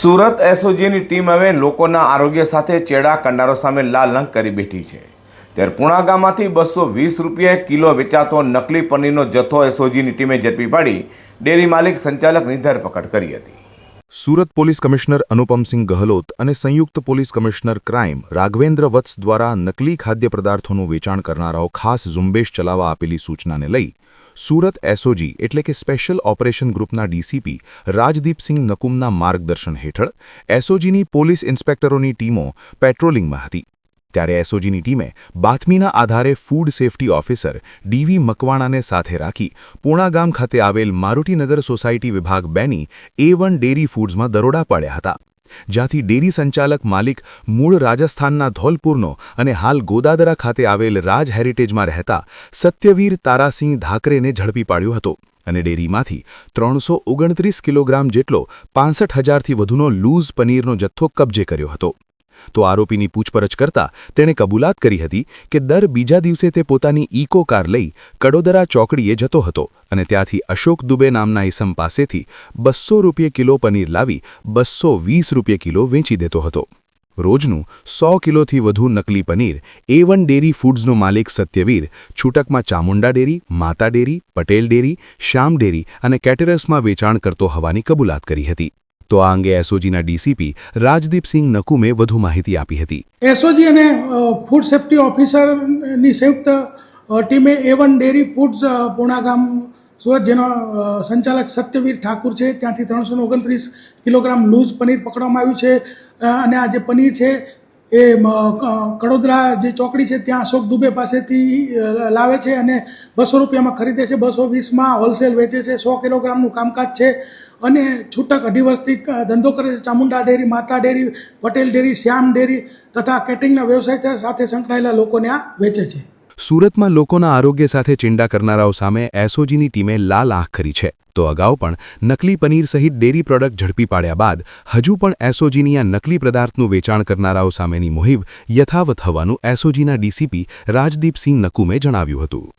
Surat એસઓજીની team હવે લોકોના આરોગ્ય સાથે ચેડા કરનારો સામે લાલ રંગ કરી બેઠી છે। ત્યારે પુણા ગામમાંથી 220 રૂપિયા કિલો વેચાતો નકલી પનીરનો જથ્થો એસઓજીની ટીમે ઝડપી પાડી ડેરી માલિક સંચાલકની ધરપકડ કરી હતી। સુરત પોલીસ કમિશનર અનુપમસિંહ ગહલોત અને સંયુક્ત પોલીસ કમિશનર ક્રાઇમ રાઘવેન્દ્ર વત્સ દ્વારા નકલી ખાદ્ય પદાર્થોનું વેચાણ કરનારાઓ ખાસ ઝુંબેશ ચલાવવા આપેલી સૂચનાને લઈ સુરત એસઓજી એટલે કે સ્પેશિયલ ઓપરેશન ગ્રુપના ડીસીપી રાજદીપસિંહ નકુમના માર્ગદર્શન હેઠળ એસઓજીની પોલીસ ઇન્સ્પેક્ટરોની ટીમો પેટ્રોલિંગમાં હતી। ત્યારે એસઓજીની ટીમે બાતમીના આધારે ફૂડ સેફટી ઓફિસર ડીવી મકવાણાને સાથે રાખી પૂણા ગામ ખાતે આવેલ મારુતિનગર સોસાયટી વિભાગ 2ની A1 ડેરી ફૂડ્સમાં દરોડા પાડ્યા હતા, જ્યાંથી ડેરી સંચાલક માલિક મૂળ રાજસ્થાનના ધોલપુરનો અને હાલ ગોદાદરા ખાતે આવેલ રાજ હેરિટેજમાં રહેતા સત્યવીર તારાસિંહ ધાકરેને ઝડપી પાડ્યો હતો અને ડેરીમાંથી 329 કિલોગ્રામ જેટલો 65,000થી વધુનો લૂઝ પનીરનો જથ્થો કબજે કર્યો હતો। તો આરોપીની પૂછપરછ કરતા તેણે કબૂલાત કરી હતી કે દર બીજા દિવસે તે પોતાની ઇકો કાર લઈ કડોદરા ચોકડીએ જતો હતો અને ત્યાંથી અશોક દુબે નામના ઇસમ પાસેથી 200 રૂપિયા કિલો પનીર લાવી 220 રૂપિયા કિલો વેચી દેતો હતો। રોજનું 100 કિલોથી વધુ નકલી પનીર A1 ડેરી ફૂડ્સનો માલિક સત્યવીર છૂટકમાં ચામુંડા ડેરી, માતા ડેરી, પટેલ ડેરી, શ્યામ ડેરી અને કેટરર્સમાં વેચાણ કરતો હોવાની કબૂલાત કરી હતી। તો આ અંગે એસઓજીના ડીસીપી રાજદીપસિંહ નકુમે વધુ માહિતી આપી હતી। એસઓજી અને ફૂડ સેફ્ટી ઓફિસરની સંયુક્ત ટીમે A1 ડેરી ફૂડ્સ પૂણા ગામ સુરત જેનો સંચાલક સત્યવીર ઠાકુર છે ત્યાંથી 329 કિલોગ્રામ લૂઝ પનીર પકડવામાં આવ્યું છે અને આ જે પનીર છે એ કડોદરા જે ચોકડી છે ત્યાં અશોક દુબે પાસેથી લાવે છે અને 200 રૂપિયામાં ખરીદે છે, 220માં હોલસેલ વેચે છે। 100 કિલોગ્રામનું કામકાજ છે અને છૂટક 2.5 વર્ષથી ધંધો કરે છે। ચામુંડા ડેરી, માતા ડેરી, પટેલ ડેરી, શ્યામ ડેરી તથા કેટરિંગના વ્યવસાય સાથે સંકળાયેલા લોકોને આ વેચે છે। સુરતમાં લોકોના આરોગ્ય સાથે ચિંતા કરનારાઓ સામે એસઓજીની ટીમે લાલ આંખ કરી છે। તો અગાઉ પણ નકલી પનીર સહિત ડેરી પ્રોડક્ટ ઝડપી પાડ્યા બાદ હજુ પણ એસઓજીની આ નકલી પદાર્થનું વેચાણ કરનારાઓ સામેની મુહિમ યથાવત હોવાનું એસઓજીના ડીસીપી રાજદીપસિંહ નકુમે જણાવ્યું હતું।